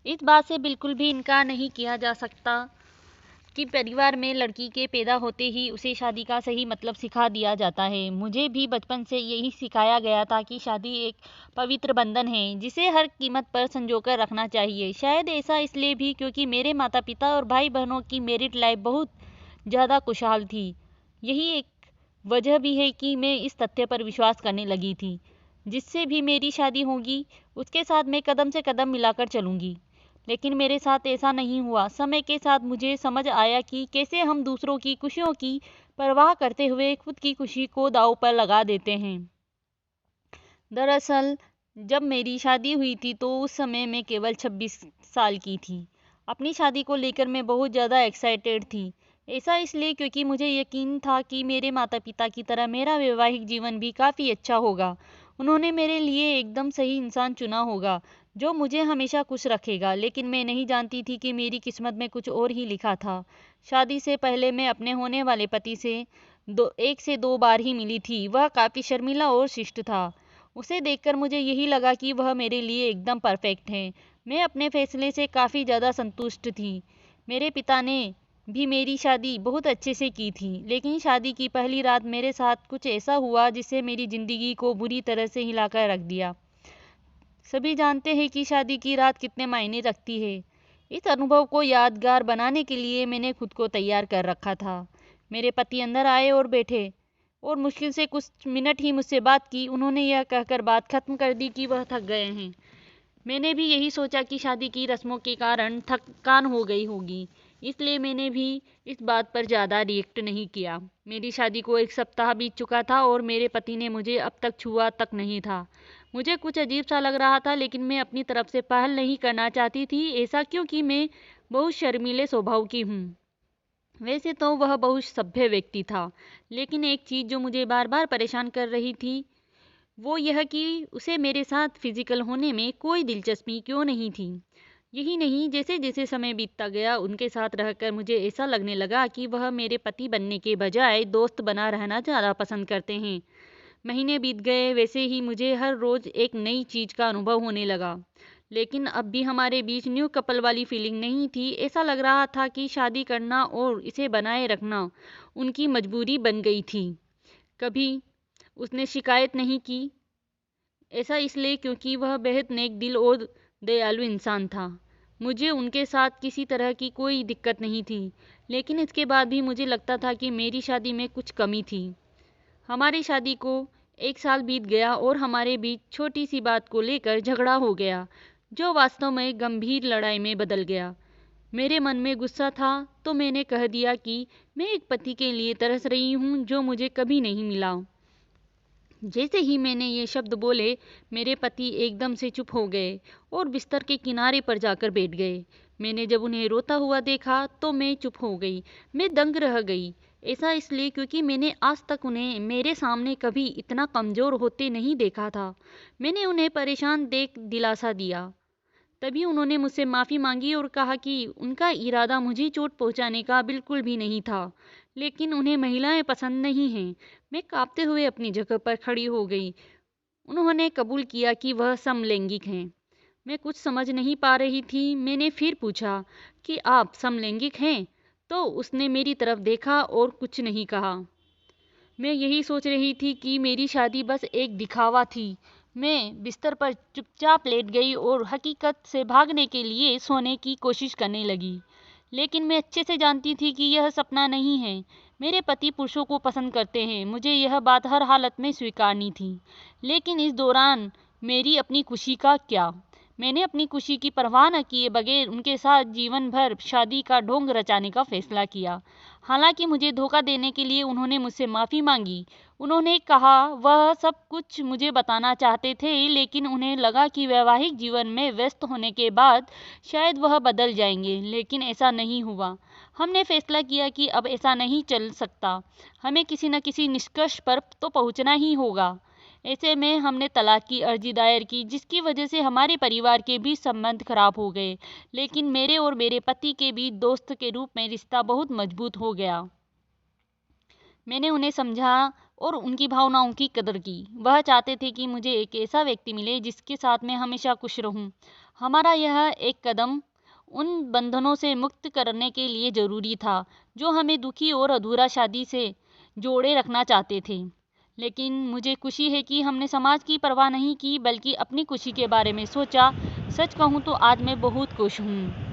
इस बात से बिल्कुल भी इनकार नहीं किया जा सकता कि परिवार में लड़की के पैदा होते ही उसे शादी का सही मतलब सिखा दिया जाता है। मुझे भी बचपन से यही सिखाया गया था कि शादी एक पवित्र बंधन है जिसे हर कीमत पर संजोकर रखना चाहिए। शायद ऐसा इसलिए भी क्योंकि मेरे माता पिता और भाई बहनों की मैरिड लाइफ बहुत ज़्यादा खुशहाल थी। यही एक वजह भी है कि मैं इस तथ्य पर विश्वास करने लगी थी, जिससे भी मेरी शादी होगी उसके साथ मैं कदम से कदम मिलाकर चलूँगी। लेकिन मेरे साथ ऐसा नहीं हुआ। समय के साथ मुझे समझ आया कि कैसे हम दूसरों की खुशियों की परवाह करते हुए खुद की खुशी को दांव पर लगा देते हैं। दरअसल जब मेरी शादी हुई थी तो उस समय मैं केवल 26 साल की थी। अपनी शादी को लेकर मैं बहुत ज़्यादा एक्साइटेड थी। ऐसा इसलिए क्योंकि मुझे यकीन था कि मेरे माता पिता की तरह मेरा वैवाहिक जीवन भी काफ़ी अच्छा होगा। उन्होंने मेरे लिए एकदम सही इंसान चुना होगा जो मुझे हमेशा खुश रखेगा। लेकिन मैं नहीं जानती थी कि मेरी किस्मत में कुछ और ही लिखा था। शादी से पहले मैं अपने होने वाले पति से एक से दो बार ही मिली थी। वह काफ़ी शर्मीला और शिष्ट था। उसे देखकर मुझे यही लगा कि वह मेरे लिए एकदम परफेक्ट है। मैं अपने फैसले से काफ़ी ज़्यादा संतुष्ट थी। मेरे पिता ने भी मेरी शादी बहुत अच्छे से की थी। लेकिन शादी की पहली रात मेरे साथ कुछ ऐसा हुआ जिससे मेरी ज़िंदगी को बुरी तरह से हिलाकर रख दिया। सभी जानते हैं कि शादी की रात कितने मायने रखती है। इस अनुभव को यादगार बनाने के लिए मैंने खुद को तैयार कर रखा था। मेरे पति अंदर आए और बैठे और मुश्किल से कुछ मिनट ही मुझसे बात की। उन्होंने यह कहकर बात खत्म कर दी कि वह थक गए हैं। मैंने भी यही सोचा कि शादी की रस्मों के कारण थकान हो गई होगी, इसलिए मैंने भी इस बात पर ज़्यादा रिएक्ट नहीं किया। मेरी शादी को एक सप्ताह बीत चुका था और मेरे पति ने मुझे अब तक छुआ तक नहीं था। मुझे कुछ अजीब सा लग रहा था, लेकिन मैं अपनी तरफ से पहल नहीं करना चाहती थी। ऐसा क्योंकि मैं बहुत शर्मीले स्वभाव की हूँ। वैसे तो वह बहुत सभ्य व्यक्ति था, लेकिन एक चीज़ जो मुझे बार बार परेशान कर रही थी वो यह कि उसे मेरे साथ फिजिकल होने में कोई दिलचस्पी क्यों नहीं थी। यही नहीं, जैसे जैसे समय बीतता गया उनके साथ रहकर मुझे ऐसा लगने लगा कि वह मेरे पति बनने के बजाय दोस्त बना रहना ज़्यादा पसंद करते हैं। महीने बीत गए, वैसे ही मुझे हर रोज़ एक नई चीज़ का अनुभव होने लगा। लेकिन अब भी हमारे बीच न्यू कपल वाली फीलिंग नहीं थी। ऐसा लग रहा था कि शादी करना और इसे बनाए रखना उनकी मजबूरी बन गई थी। कभी उसने शिकायत नहीं की। ऐसा इसलिए क्योंकि वह बेहद नेक दिल और दयालु इंसान था। मुझे उनके साथ किसी तरह की कोई दिक्कत नहीं थी। लेकिन इसके बाद भी मुझे लगता था कि मेरी शादी में कुछ कमी थी। हमारी शादी को एक साल बीत गया और हमारे बीच छोटी सी बात को लेकर झगड़ा हो गया, जो वास्तव में गंभीर लड़ाई में बदल गया। मेरे मन में गुस्सा था तो मैंने कह दिया कि मैं एक पति के लिए तरस रही हूँ जो मुझे कभी नहीं मिला। जैसे ही मैंने ये शब्द बोले, मेरे पति एकदम से चुप हो गए और बिस्तर के किनारे पर जाकर बैठ गए। मैंने जब उन्हें रोता हुआ देखा तो मैं चुप हो गई। मैं दंग रह गई। ऐसा इसलिए क्योंकि मैंने आज तक उन्हें मेरे सामने कभी इतना कमज़ोर होते नहीं देखा था। मैंने उन्हें परेशान देख दिलासा दिया। तभी उन्होंने मुझसे माफ़ी मांगी और कहा कि उनका इरादा मुझे चोट पहुंचाने का बिल्कुल भी नहीं था, लेकिन उन्हें महिलाएं पसंद नहीं हैं। मैं कांपते हुए अपनी जगह पर खड़ी हो गई। उन्होंने कबूल किया कि वह समलैंगिक हैं। मैं कुछ समझ नहीं पा रही थी। मैंने फिर पूछा कि आप समलैंगिक हैं? तो उसने मेरी तरफ देखा और कुछ नहीं कहा। मैं यही सोच रही थी कि मेरी शादी बस एक दिखावा थी। मैं बिस्तर पर चुपचाप लेट गई और हकीकत से भागने के लिए सोने की कोशिश करने लगी। लेकिन मैं अच्छे से जानती थी कि यह सपना नहीं है। मेरे पति पुरुषों को पसंद करते हैं, मुझे यह बात हर हालत में स्वीकारनी थी। लेकिन इस दौरान मेरी अपनी खुशी का क्या? मैंने अपनी खुशी की परवाह न किए बगैर उनके साथ जीवन भर शादी का ढोंग रचाने का फैसला किया। हालांकि मुझे धोखा देने के लिए उन्होंने मुझसे माफ़ी मांगी। उन्होंने कहा वह सब कुछ मुझे बताना चाहते थे, लेकिन उन्हें लगा कि वैवाहिक जीवन में व्यस्त होने के बाद शायद वह बदल जाएंगे। लेकिन ऐसा नहीं हुआ। हमने फैसला किया कि अब ऐसा नहीं चल सकता। हमें किसी न किसी निष्कर्ष पर तो पहुंचना ही होगा। ऐसे में हमने तलाक की अर्जी दायर की, जिसकी वजह से हमारे परिवार के बीच संबंध खराब हो गए। लेकिन मेरे और मेरे पति के बीच दोस्त के रूप में रिश्ता बहुत मजबूत हो गया। मैंने उन्हें समझा और उनकी भावनाओं की कदर की। वह चाहते थे कि मुझे एक ऐसा व्यक्ति मिले जिसके साथ मैं हमेशा खुश रहूं। हमारा यह एक कदम उन बंधनों से मुक्त करने के लिए ज़रूरी था जो हमें दुखी और अधूरा शादी से जोड़े रखना चाहते थे। लेकिन मुझे खुशी है कि हमने समाज की परवाह नहीं की, बल्कि अपनी खुशी के बारे में सोचा। सच कहूँ तो आज मैं बहुत खुश हूँ।